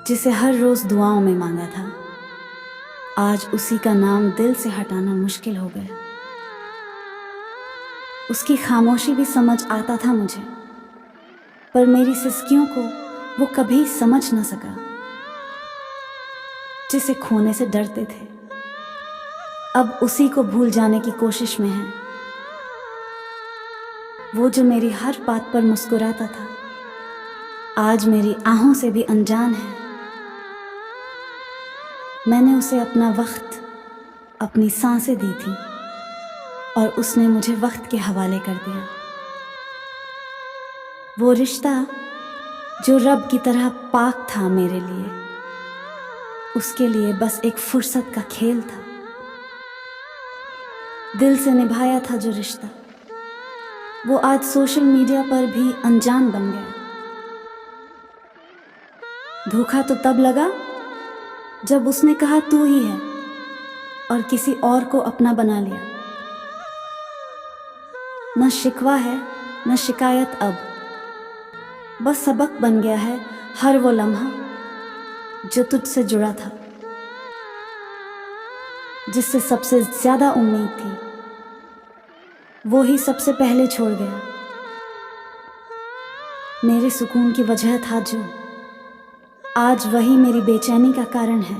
जिसे हर रोज़ दुआओं में मांगा था, आज उसी का नाम दिल से हटाना मुश्किल हो गया। उसकी खामोशी भी समझ आता था मुझे, पर मेरी सिसकियों को वो कभी समझ न सका। जिसे खोने से डरते थे, अब उसी को भूल जाने की कोशिश में है। वो जो मेरी हर बात पर मुस्कुराता था, आज मेरी आहों से भी अनजान है। मैंने उसे अपना वक्त, अपनी सांसें दी थी और उसने मुझे वक्त के हवाले कर दिया। वो रिश्ता जो रब की तरह पाक था मेरे लिए, उसके लिए बस एक फुर्सत का खेल था। दिल से निभाया था जो रिश्ता, वो आज सोशल मीडिया पर भी अनजान बन गया। धोखा तो तब लगा जब उसने कहा तू ही है और किसी और को अपना बना लिया। न शिकवा है न शिकायत, अब बस सबक बन गया है हर वो लम्हा जो तुझसे जुड़ा था, जिससे सबसे ज्यादा उम्मीद थी, वो ही सबसे पहले छोड़ गया। मेरे सुकून की वजह था जो, आज वही मेरी बेचैनी का कारण है।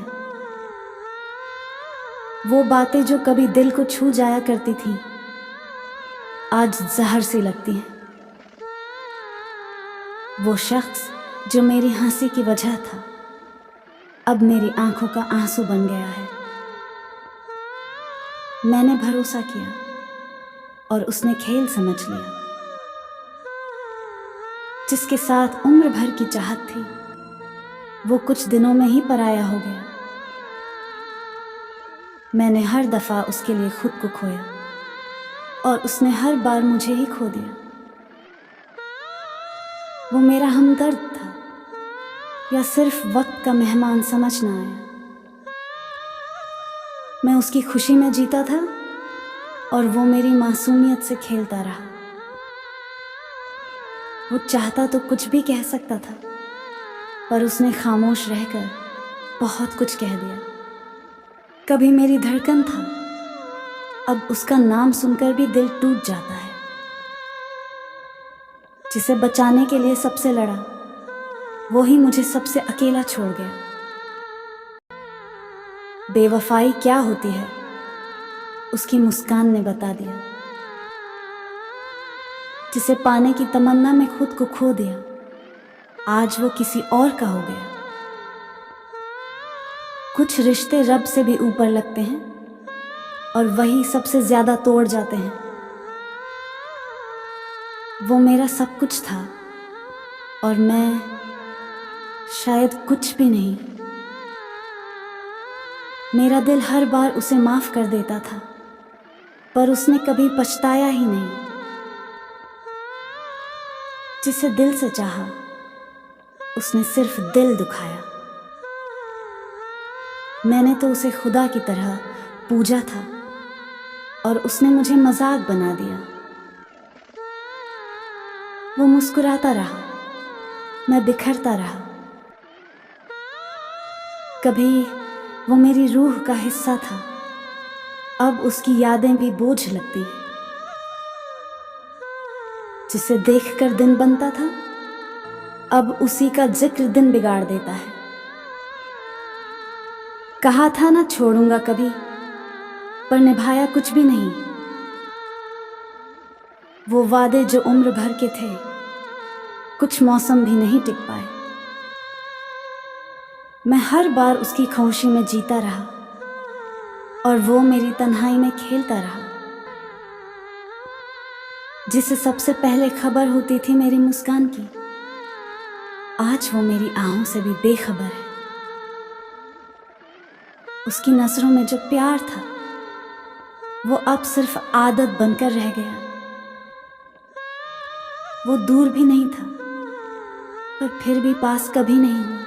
वो बातें जो कभी दिल को छू जाया करती थी, आज जहर सी लगती हैं। वो शख्स जो मेरी हंसी की वजह था, अब मेरी आंखों का आंसू बन गया है। मैंने भरोसा किया और उसने खेल समझ लिया। जिसके साथ उम्र भर की चाहत थी, वो कुछ दिनों में ही पराया हो गया। मैंने हर दफा उसके लिए खुद को खोया और उसने हर बार मुझे ही खो दिया। वो मेरा हमदर्द था या सिर्फ वक्त का मेहमान समझ ना आया। मैं उसकी खुशी में जीता था और वो मेरी मासूमियत से खेलता रहा। वो चाहता तो कुछ भी कह सकता था, पर उसने खामोश रहकर बहुत कुछ कह दिया। कभी मेरी धड़कन था, अब उसका नाम सुनकर भी दिल टूट जाता है। जिसे बचाने के लिए सबसे लड़ा, वो ही मुझे सबसे अकेला छोड़ गया। बेवफाई क्या होती है, उसकी मुस्कान ने बता दिया। जिसे पाने की तमन्ना में खुद को खो दिया, आज वो किसी और का हो गया। कुछ रिश्ते रब से भी ऊपर लगते हैं और वही सबसे ज्यादा तोड़ जाते हैं। वो मेरा सब कुछ था और मैं शायद कुछ भी नहीं। मेरा दिल हर बार उसे माफ कर देता था, पर उसने कभी पछताया ही नहीं। जिसे दिल से चाहा, उसने सिर्फ दिल दुखाया। मैंने तो उसे खुदा की तरह पूजा था और उसने मुझे मजाक बना दिया। वो मुस्कुराता रहा, मैं बिखरता रहा। कभी वो मेरी रूह का हिस्सा था, अब उसकी यादें भी बोझ लगती। जिसे देखकर दिन बनता था, अब उसी का जिक्र दिन बिगाड़ देता है। कहा था ना छोड़ूंगा कभी, पर निभाया कुछ भी नहीं। वो वादे जो उम्र भर के थे, कुछ मौसम भी नहीं टिक पाए। मैं हर बार उसकी खामोशी में जीता रहा और वो मेरी तन्हाई में खेलता रहा। जिसे सबसे पहले खबर होती थी मेरी मुस्कान की, आज वो मेरी आहों से भी बेखबर है। उसकी नजरों में जो प्यार था, वो अब सिर्फ आदत बनकर रह गया। वो दूर भी नहीं था, पर फिर भी पास कभी नहीं हुआ।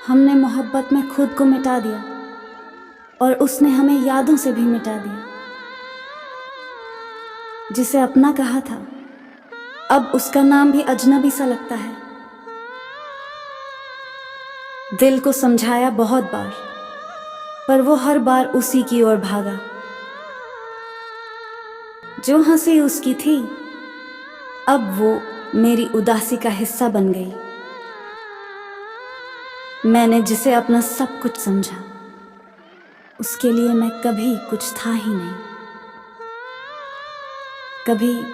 हमने मोहब्बत में खुद को मिटा दिया और उसने हमें यादों से भी मिटा दिया। जिसे अपना कहा था, अब उसका नाम भी अजनबी सा लगता है। दिल को समझाया बहुत बार, पर वो हर बार उसी की ओर भागा। जो हंसी उसकी थी, अब वो मेरी उदासी का हिस्सा बन गई। मैंने जिसे अपना सब कुछ समझा, उसके लिए मैं कभी कुछ था ही नहीं। कभी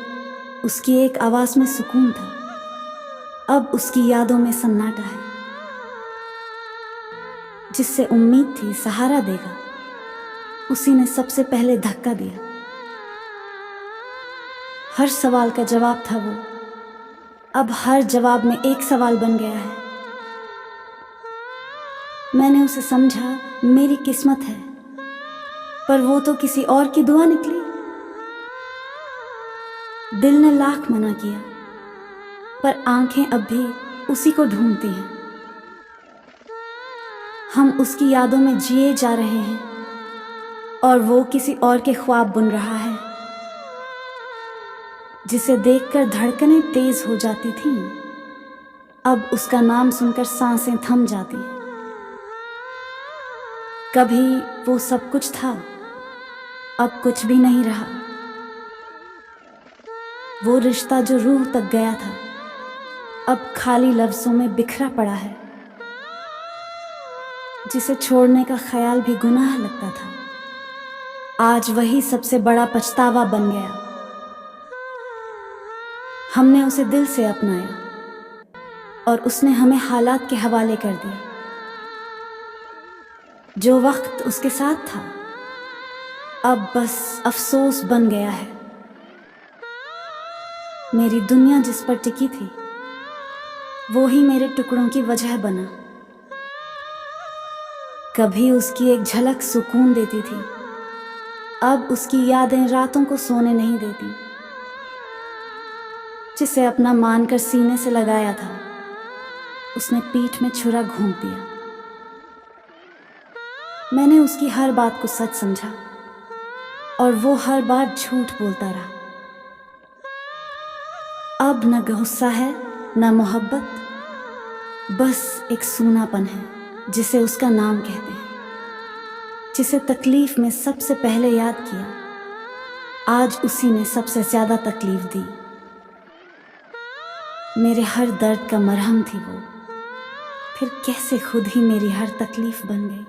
उसकी एक आवाज़ में सुकून था, अब उसकी यादों में सन्नाटा है। जिससे उम्मीद थी सहारा देगा, उसी ने सबसे पहले धक्का दिया। हर सवाल का जवाब था वो, अब हर जवाब में एक सवाल बन गया है। मैंने उसे समझा मेरी किस्मत है, पर वो तो किसी और की दुआ निकली। दिल ने लाख मना किया, पर आंखें अब भी उसी को ढूंढती हैं। हम उसकी यादों में जिए जा रहे हैं, और वो किसी और के ख्वाब बुन रहा है। जिसे देखकर धड़कनें तेज हो जाती थीं, अब उसका नाम सुनकर सांसें थम जाती हैं। कभी वो सब कुछ था, अब कुछ भी नहीं रहा। वो रिश्ता जो रूह तक गया था, अब खाली लफ्जों में बिखरा पड़ा है। जिसे छोड़ने का ख्याल भी गुनाह लगता था, आज वही सबसे बड़ा पछतावा बन गया। हमने उसे दिल से अपनाया, और उसने हमें हालात के हवाले कर दिया। जो वक्त उसके साथ था, अब बस अफसोस बन गया है। मेरी दुनिया जिस पर टिकी थी, वो ही मेरे टुकड़ों की वजह बना। कभी उसकी एक झलक सुकून देती थी, अब उसकी यादें रातों को सोने नहीं देती। जिसे अपना मानकर सीने से लगाया था, उसने पीठ में छुरा घोंप दिया। मैंने उसकी हर बात को सच समझा, और वो हर बार झूठ बोलता रहा। अब न गुस्सा है न मोहब्बत, बस एक सूनापन है जिसे उसका नाम कहते हैं। जिसे तकलीफ में सबसे पहले याद किया, आज उसी ने सबसे ज्यादा तकलीफ दी। मेरे हर दर्द का मरहम थी वो, फिर कैसे खुद ही मेरी हर तकलीफ बन गई।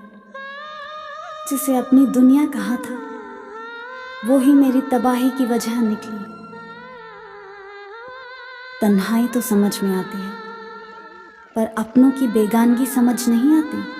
जिसे अपनी दुनिया कहा था, वो ही मेरी तबाही की वजह निकली। तन्हाई तो समझ में आती है, पर अपनों की बेगानगी समझ नहीं आती।